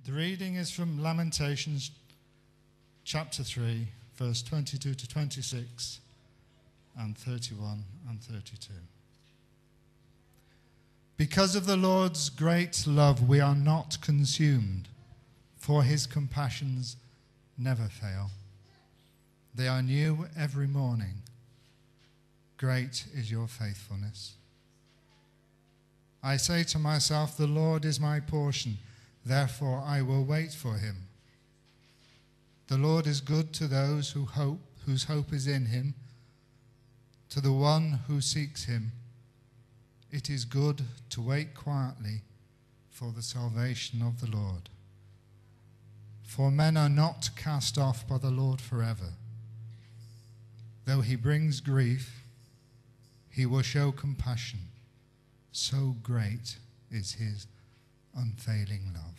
The reading is from Lamentations chapter 3, verse 22 to 26, and 31 and 32. Because of the Lord's great love, we are not consumed, for his compassions never fail. They are new every morning. Great is your faithfulness. I say to myself, the Lord is my portion, therefore I will wait for him. The Lord is good to those whose hope is in him, to the one who seeks him. It is good to wait quietly for the salvation of the Lord. For men are not cast off by the Lord forever. Though he brings grief, he will show compassion. So great is his unfailing love.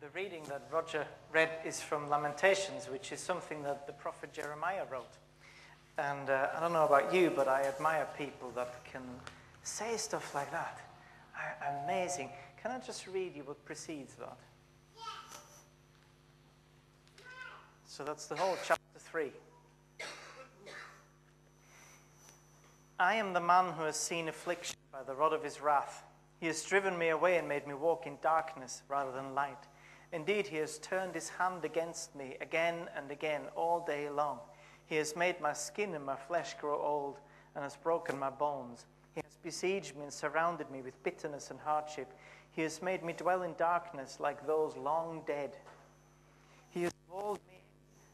The reading that Roger read is from Lamentations, which is something that the prophet Jeremiah wrote. And I don't know about you, but I admire people that can say stuff like that. Amazing. Can I just read you what precedes that? So that's the whole chapter 3. I am the man who has seen affliction by the rod of his wrath. He has driven me away and made me walk in darkness rather than light. Indeed, he has turned his hand against me again and again all day long. He has made my skin and my flesh grow old and has broken my bones. He has besieged me and surrounded me with bitterness and hardship. He has made me dwell in darkness like those long dead. He has walled me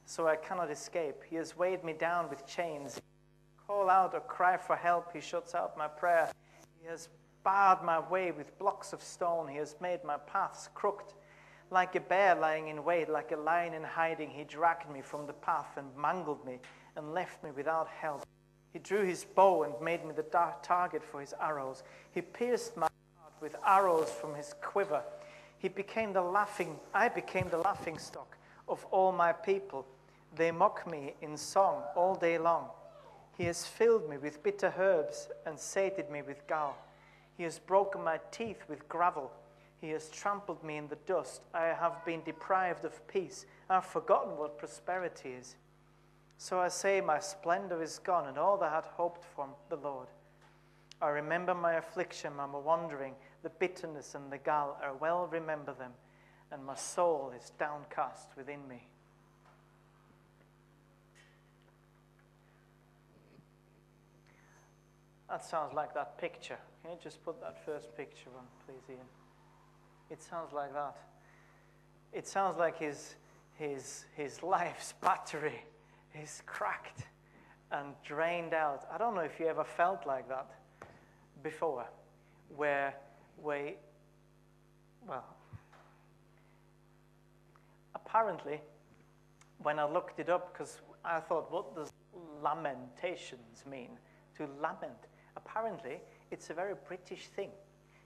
so I cannot escape. He has weighed me down with chains. Call out or cry for help, he shuts out my prayer. He has barred my way with blocks of stone. He has made my paths crooked. Like a bear lying in wait, like a lion in hiding, he dragged me from the path and mangled me and left me without help. He drew his bow and made me the target for his arrows. He pierced my heart with arrows from his quiver. I became the laughing stock of all my people. They mock me in song all day long. He has filled me with bitter herbs and sated me with gall. He has broken my teeth with gravel. He has trampled me in the dust. I have been deprived of peace. I have forgotten what prosperity is. So I say, my splendor is gone, and all that I had hoped from the Lord. I remember my affliction, my wandering, the bitterness and the gall. I well remember them, and my soul is downcast within me. That sounds like that picture. Can you just put that first picture on, please, Ian? It sounds like that. It sounds like his life's battery is cracked and drained out. I don't know if you ever felt like that before, well, apparently, when I looked it up, because I thought, what does lamentations mean? To lament. Apparently, it's a very British thing.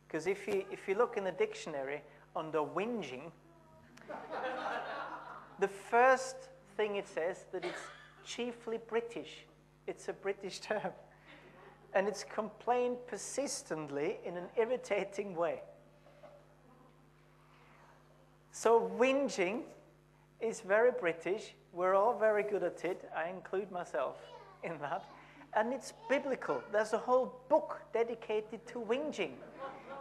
Because if you look in the dictionary under whinging, the first thing it says that it's chiefly British. It's a British term. And it's complained persistently in an irritating way. So whinging is very British. We're all very good at it. I include myself in that. And it's biblical. There's a whole book dedicated to whinging.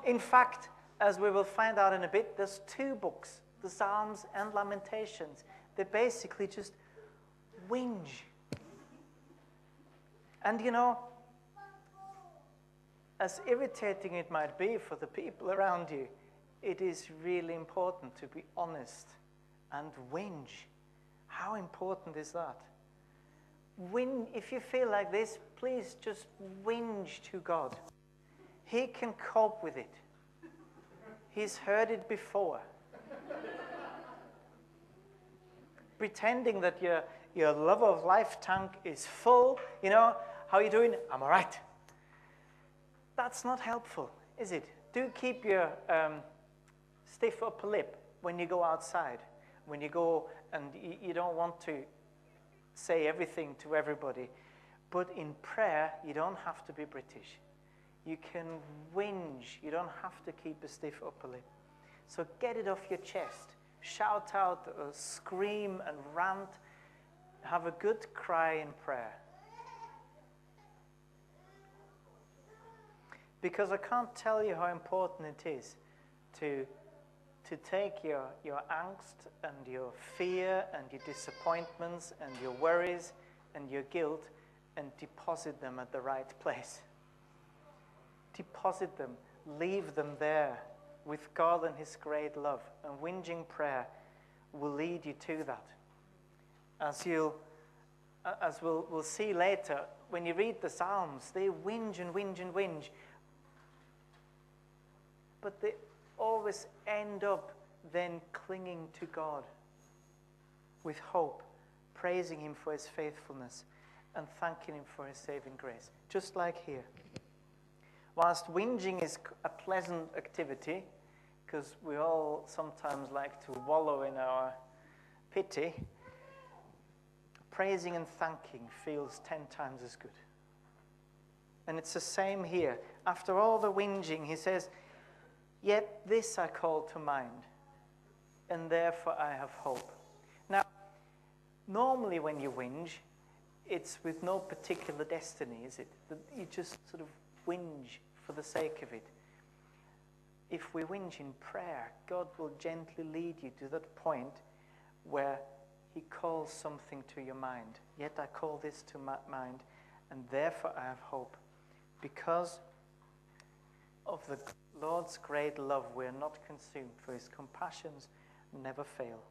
In fact, as we will find out in a bit, there's 2 books, the Psalms and Lamentations. They basically just whinge. And you know, as irritating it might be for the people around you, it is really important to be honest and whinge. How important is that? If you feel like this, please just whinge to God. He can cope with it. He's heard it before. Pretending that your love of life tank is full, you know, how are you doing? I'm all right. That's not helpful, is it? Do keep your stiff upper lip when you go outside, when you go and you don't want to say everything to everybody. But in prayer, you don't have to be British. You can whinge. You don't have to keep a stiff upper lip. So get it off your chest. Shout out, or scream and rant. Have a good cry in prayer. Because I can't tell you how important it is to take your angst and your fear and your disappointments and your worries and your guilt and deposit them at the right place. Deposit them, leave them there with God and His great love. And whinging prayer will lead you to that. As we'll see later, when you read the Psalms, they whinge and whinge and whinge. But they always end up then clinging to God with hope, praising Him for His faithfulness and thanking Him for His saving grace. Just like here. Whilst whinging is a pleasant activity, because we all sometimes like to wallow in our pity, praising and thanking feels 10 times as good. And it's the same here. After all the whinging, he says, "Yet this I call to mind, and therefore I have hope." Now, normally when you whinge, it's with no particular destiny, is it? You just sort of whinge for the sake of it. If we whinge in prayer, God will gently lead you to that point where He calls something to your mind. "Yet I call this to my mind, and therefore I have hope." Because of the Lord's great love, we are not consumed, for His compassions never fail.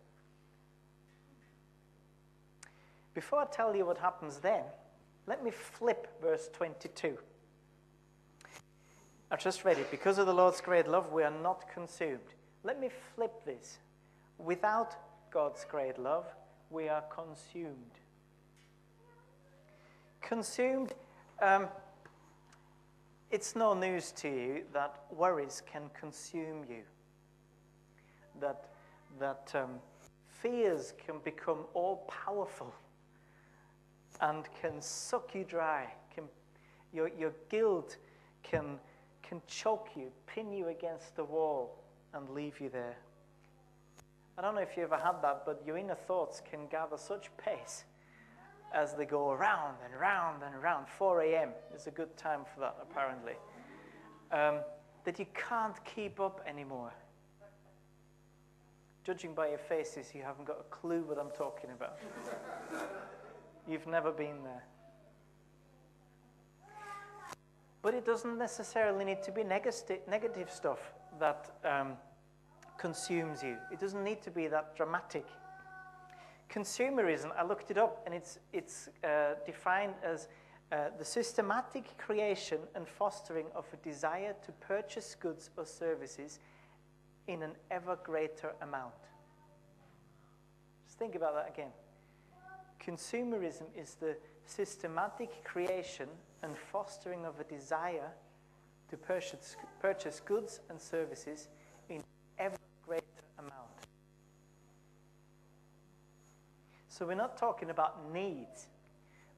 Before I tell you what happens then, let me flip verse 22. I just read it. Because of the Lord's great love, we are not consumed. Let me flip this. Without God's great love, we are consumed. Consumed, it's no news to you that worries can consume you. That fears can become all-powerful and can suck you dry. Your guilt can choke you, pin you against the wall, and leave you there. I don't know if you ever had that, but your inner thoughts can gather such pace as they go round and round and round. 4 a.m. is a good time for that, apparently. That you can't keep up anymore. Judging by your faces, you haven't got a clue what I'm talking about. You've never been there. But it doesn't necessarily need to be negative stuff that consumes you. It doesn't need to be that dramatic. Consumerism, I looked it up, and it's defined as the systematic creation and fostering of a desire to purchase goods or services in an ever greater amount. Just think about that again. Consumerism is the systematic creation and fostering of a desire to purchase goods and services in ever greater amount. So we're not talking about needs.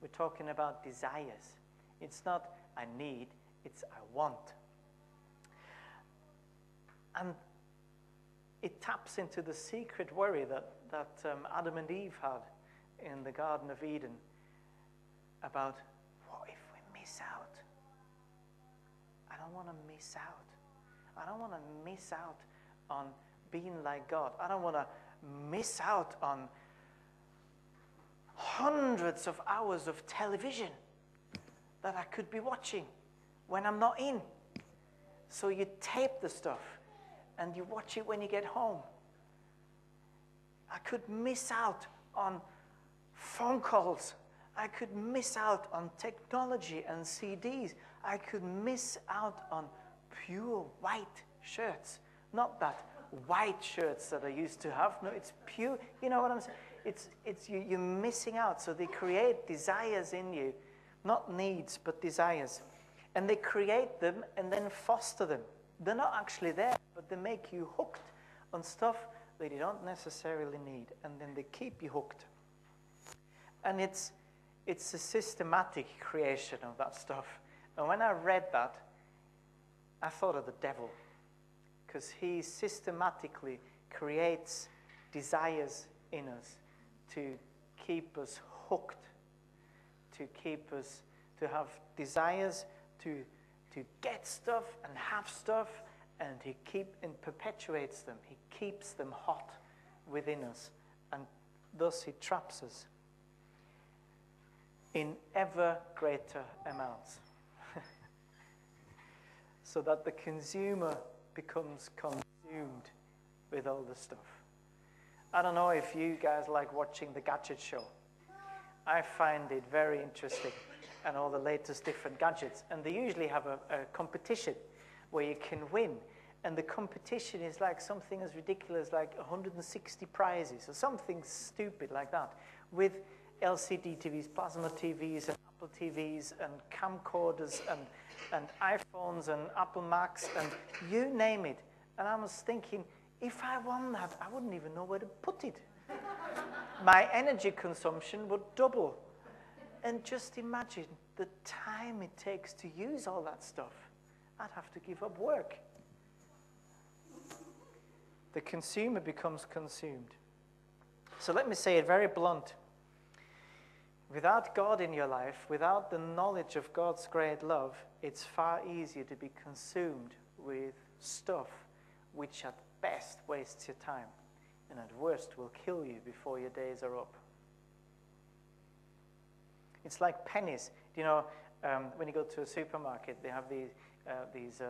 We're talking about desires. It's not I need, it's I want. And it taps into the secret worry that Adam and Eve had in the Garden of Eden about, what if we miss out? I don't want to miss out. I don't want to miss out on being like God. I don't want to miss out on hundreds of hours of television that I could be watching when I'm not in. So you tape the stuff and you watch it when you get home. I could miss out on phone calls. I could miss out on technology and CDs. I could miss out on pure white shirts. Not that white shirts that I used to have. No, it's pure. You know what I'm saying? It's you're missing out. So they create desires in you, not needs, but desires. And they create them and then foster them. They're not actually there, but they make you hooked on stuff that you don't necessarily need. And then they keep you hooked. And it's a systematic creation of that stuff. And when I read that, I thought of the devil. because he systematically creates desires in us to keep us hooked, to keep us, to have desires to get stuff and have stuff, and he perpetuates them. He keeps them hot within us, and thus he traps us in ever greater amounts. So that the consumer becomes consumed with all the stuff. I don't know if you guys like watching the gadget show. I find it very interesting, and all the latest different gadgets. And they usually have a competition where you can win. And the competition is like something as ridiculous like 160 prizes or something stupid like that, with LCD TVs, plasma TVs, and Apple TVs, and camcorders, and iPhones, and Apple Macs, and you name it. And I was thinking, if I won that, I wouldn't even know where to put it. My energy consumption would double. And just imagine the time it takes to use all that stuff. I'd have to give up work. The consumer becomes consumed. So let me say it very blunt. Without God in your life, without the knowledge of God's great love, it's far easier to be consumed with stuff which at best wastes your time and at worst will kill you before your days are up. It's like pennies. You know, when you go to a supermarket, they have these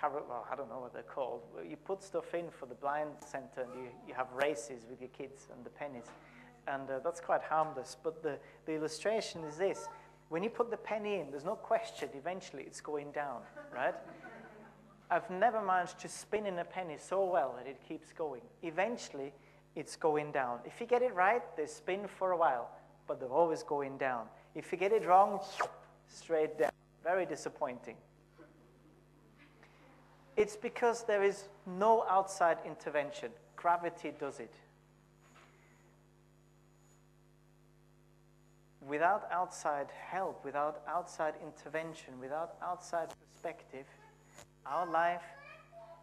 well, I don't know what they're called. You put stuff in for the blind center, and you have races with your kids and the pennies. And that's quite harmless. But the illustration is this. When you put the penny in, there's no question, eventually it's going down, right? I've never managed to spin in a penny so well that it keeps going. Eventually, it's going down. If you get it right, they spin for a while, but they're always going down. If you get it wrong, straight down. Very disappointing. It's because there is no outside intervention. Gravity does it. Without outside help, without outside intervention, without outside perspective, our life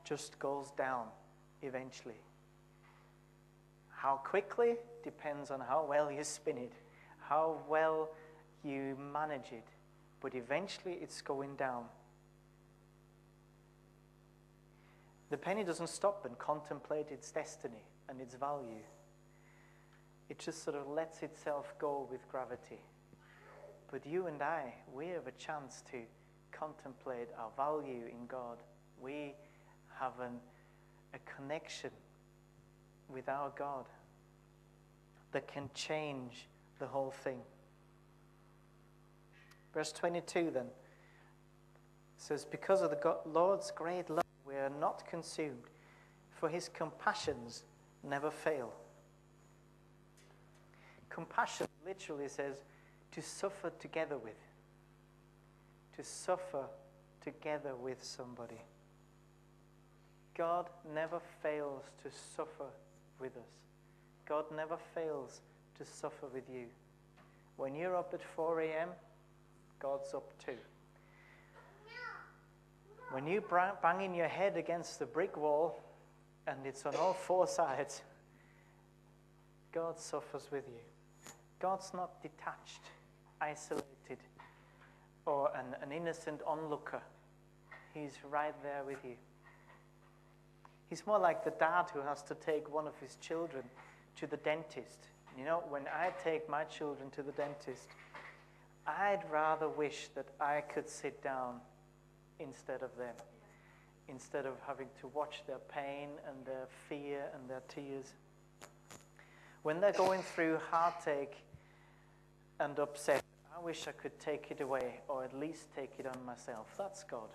just goes down eventually. How quickly depends on how well you spin it, how well you manage it, but eventually it's going down. The penny doesn't stop and contemplate its destiny and its value. It just sort of lets itself go with gravity. But you and I, we have a chance to contemplate our value in God. We have a connection with our God that can change the whole thing. Verse 22 then says, because of the Lord's great love, we are not consumed, for his compassions never fail. Compassion literally says to suffer together with. To suffer together with somebody. God never fails to suffer with us. God never fails to suffer with you. When you're up at 4 a.m., God's up too. When you banging your head against the brick wall and it's on all four sides, God suffers with you. God's not detached, isolated, or an innocent onlooker. He's right there with you. He's more like the dad who has to take one of his children to the dentist. You know, when I take my children to the dentist, I'd rather wish that I could sit down instead of them, instead of having to watch their pain and their fear and their tears. When they're going through heartache and upset, I wish I could take it away, or at least take it on myself. That's God.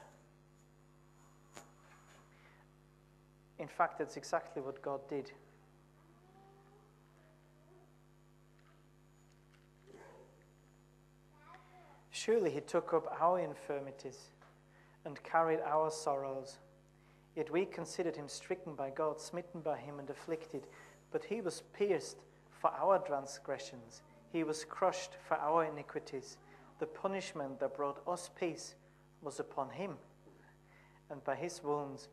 In fact, that's exactly what God did. Surely he took up our infirmities and carried our sorrows. Yet we considered him stricken by God, smitten by him and afflicted. But he was pierced for our transgressions. He was crushed for our iniquities. The punishment that brought us peace was upon him. And by his wounds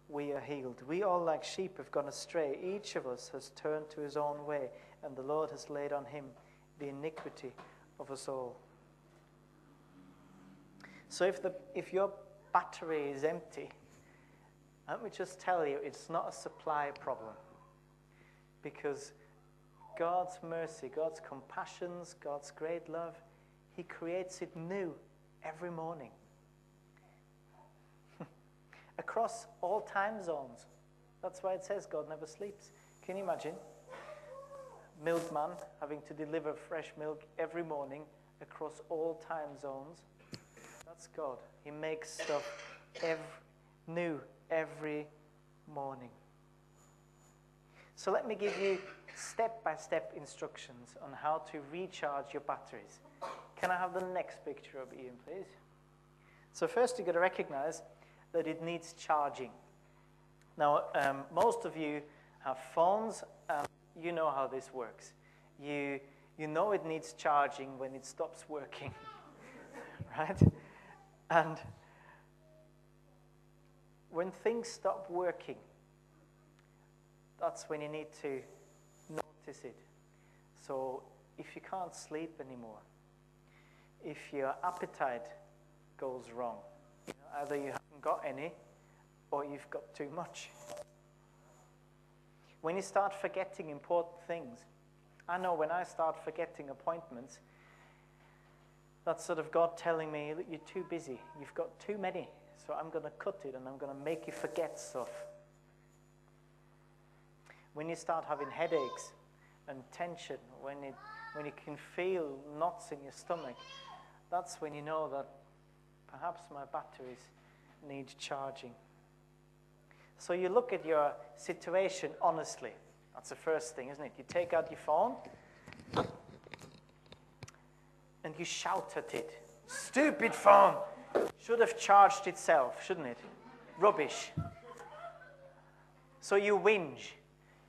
we are healed. We all like sheep have gone astray. Each of us has turned to his own way, and the Lord has laid on him the iniquity of us all. So if your battery is empty, let me just tell you, it's not a supply problem. Because God's mercy, God's compassions, God's great love, he creates it new every morning. Across all time zones. That's why it says God never sleeps. Can you imagine? Milkman having to deliver fresh milk every morning across all time zones. That's God. He makes stuff new every morning. So let me give you step-by-step instructions on how to recharge your batteries. Can I have the next picture of Ian, please? So first you've got to recognize that it needs charging. Now, most of you have phones, and you know how this works. You know it needs charging when it stops working, right? And when things stop working, that's when you need to notice it. So if you can't sleep anymore, if your appetite goes wrong, either you haven't got any or you've got too much. When you start forgetting important things, I know when I start forgetting appointments, that's sort of God telling me, look, you're too busy, you've got too many, so I'm going to cut it and I'm going to make you forget stuff. When you start having headaches and tension, when you can feel knots in your stomach, that's when you know that perhaps my batteries need charging. So you look at your situation honestly. That's the first thing, isn't it? You take out your phone and you shout at it. Stupid phone! Should have charged itself, shouldn't it? Rubbish. So you whinge.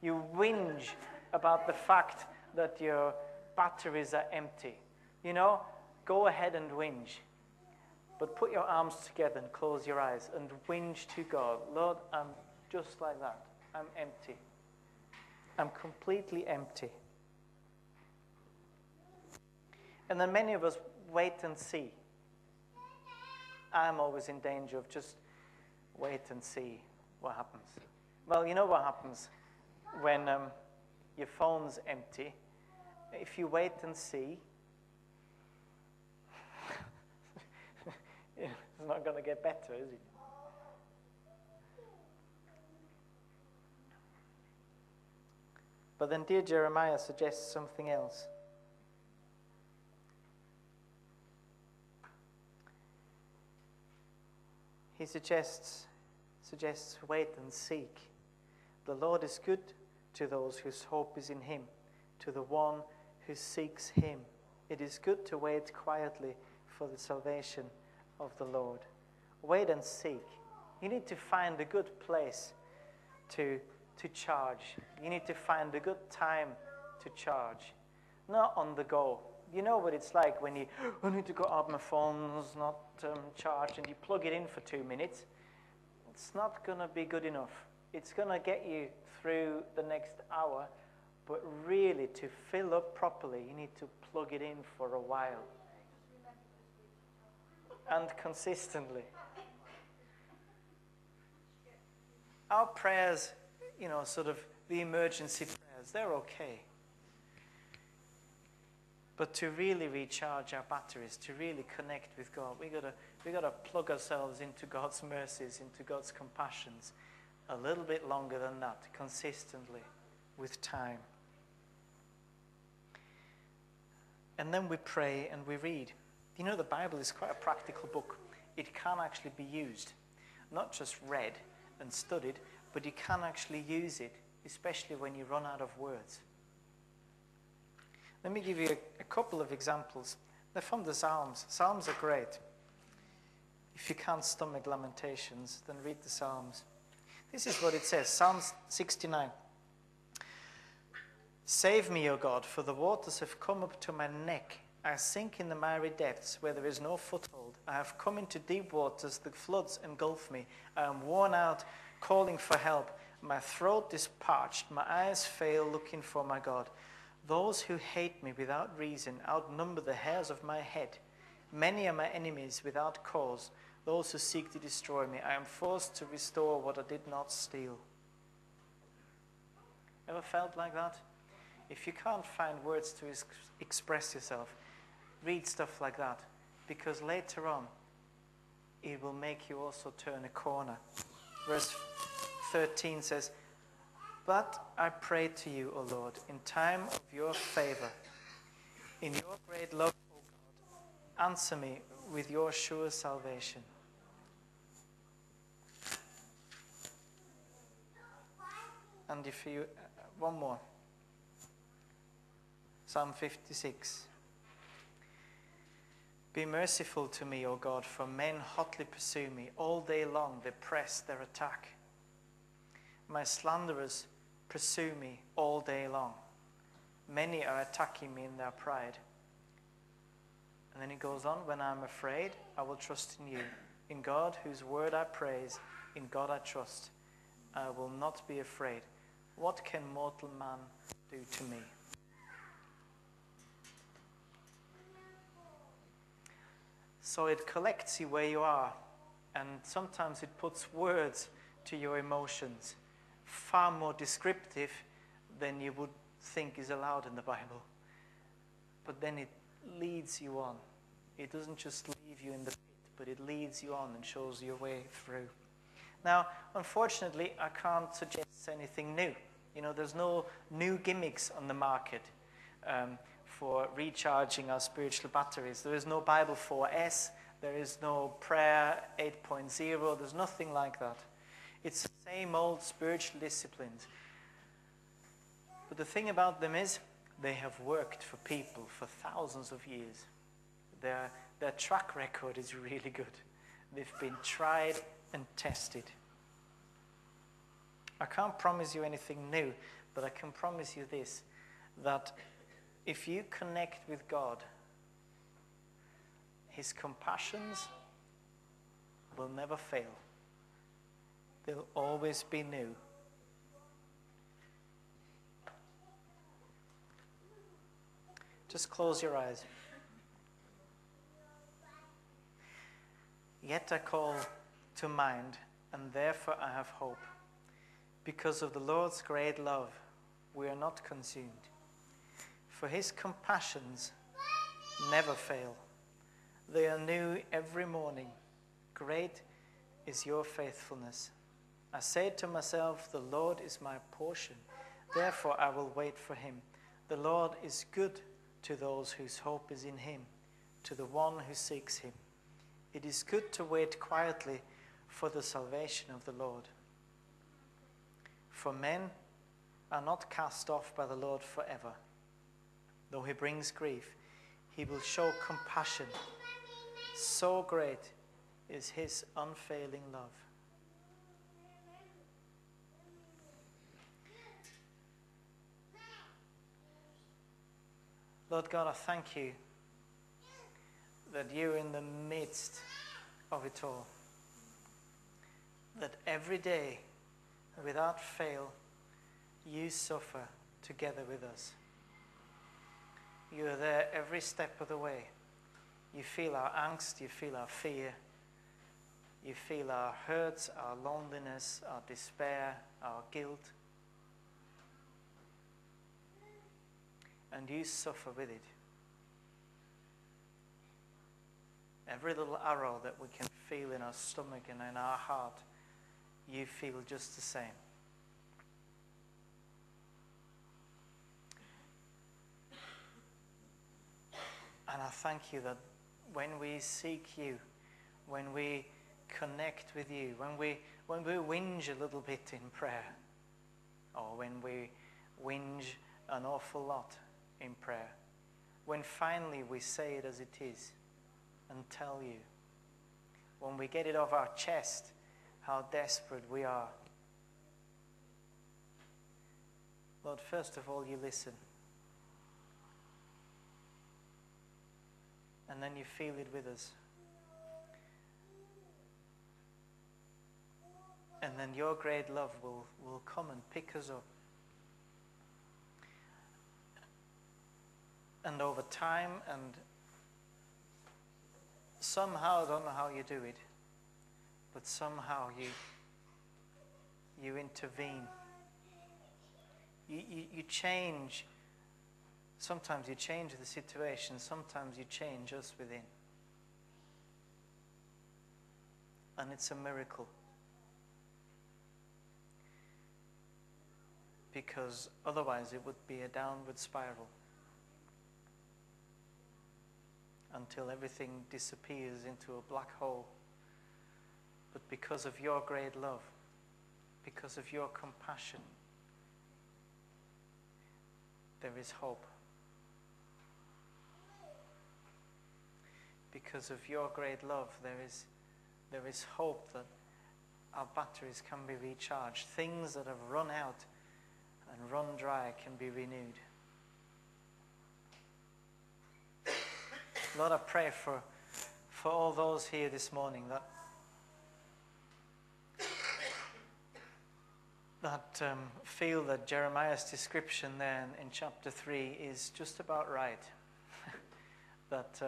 You whinge about the fact that your batteries are empty. You know, go ahead and whinge. But put your arms together and close your eyes and whinge to God. Lord, I'm just like that. I'm empty. I'm completely empty. And then many of us wait and see. I'm always in danger of just wait and see what happens. Well, you know what happens when your phone's empty? If you wait and see, it's not going to get better, is it? But then dear Jeremiah suggests something else. He suggests wait and seek. The Lord is good to those whose hope is in him, to the one who seeks him. It is good to wait quietly for the salvation of the Lord. Wait and seek. You need to find a good place to charge. You need to find a good time to charge. Not on the go. You know what it's like when I need to go out, my phone's not charged, and you plug it in for 2 minutes. It's not going to be good enough. It's going to get you through the next hour, but really to fill up properly, you need to plug it in for a while. And consistently. Our prayers, sort of the emergency prayers, they're okay. But to really recharge our batteries, to really connect with God, we gotta plug ourselves into God's mercies, into God's compassions, a little bit longer than that, consistently, with time. And then we pray and we read. You know, the Bible is quite a practical book. It can actually be used, not just read and studied, but you can actually use it, especially when you run out of words. Let me give you a couple of examples. They're from the Psalms. Psalms are great. If you can't stomach Lamentations, then read the Psalms. This is what it says, Psalms 69. Save me, O God, for the waters have come up to my neck. I sink in the miry depths where there is no foothold. I have come into deep waters, the floods engulf me. I am worn out calling for help. My throat is parched, my eyes fail looking for my God. Those who hate me without reason outnumber the hairs of my head. Many are my enemies without cause, those who seek to destroy me. I am forced to restore what I did not steal. Ever felt like that? If you can't find words to express yourself, read stuff like that, because later on it will make you also turn a corner. Verse 13 says, but I pray to you, O Lord, in time of your favor. In your great love, O God, answer me with your sure salvation. And if you, one more. Psalm 56. Be merciful to me, O God, for men hotly pursue me. All day long they press their attack. My slanderers pursue me all day long. Many are attacking me in their pride. And then it goes on, when I am afraid, I will trust in you. In God, whose word I praise, in God I trust. I will not be afraid. What can mortal man do to me? So it collects you where you are, and sometimes it puts words to your emotions, far more descriptive than you would think is allowed in the Bible. But then it leads you on. It doesn't just leave you in the pit, but it leads you on and shows your way through. Now, unfortunately, I can't suggest anything new. You know, there's no new gimmicks on the market for recharging our spiritual batteries. There is no Bible 4S. There is no prayer 8.0. There's nothing like that. It's the same old spiritual disciplines. But the thing about them is they have worked for people for thousands of years. Their track record is really good. They've been tried and tested. I can't promise you anything new, but I can promise you this, that if you connect with God, His compassions will never fail. They'll always be new. Just close your eyes. Yet I call to mind, and therefore I have hope. Because of the Lord's great love, we are not consumed. For His compassions never fail. They are new every morning. Great is your faithfulness. I say to myself, the Lord is my portion. Therefore I will wait for Him. The Lord is good to those whose hope is in Him, to the one who seeks Him. It is good to wait quietly for the salvation of the Lord. For men are not cast off by the Lord forever. Though He brings grief, He will show compassion. So great is His unfailing love. Lord God, I thank you that you're in the midst of it all. That every day, without fail, you suffer together with us. You are there every step of the way. You feel our angst, you feel our fear, you feel our hurts, our loneliness, our despair, our guilt. And you suffer with it. Every little arrow that we can feel in our stomach and in our heart, you feel just the same. And I thank you that when we seek you, when we connect with you, when we whinge a little bit in prayer, or when we whinge an awful lot in prayer, when finally we say it as it is and tell you, when we get it off our chest how desperate we are, Lord, first of all, you listen. And then you feel it with us. And then your great love will come and pick us up. And over time, and somehow, I don't know how you do it, but somehow you intervene. You change. Sometimes you change the situation, sometimes you change us within. And it's a miracle. Because otherwise it would be a downward spiral until everything disappears into a black hole. But because of your great love, because of your compassion, there is hope. Because of your great love, there is hope that our batteries can be recharged. Things that have run out and run dry can be renewed. Lord, I pray for all those here this morning that feel that Jeremiah's description there in chapter 3 is just about right. That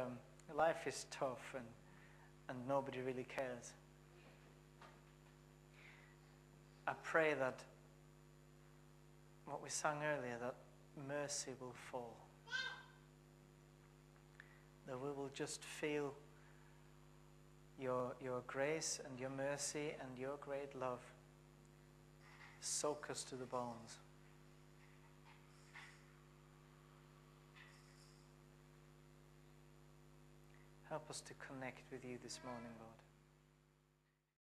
life is tough and nobody really cares. I pray that what we sang earlier, that mercy will fall. That we will just feel your grace and your mercy and your great love soak us to the bones. Help us to connect with you this morning, Lord.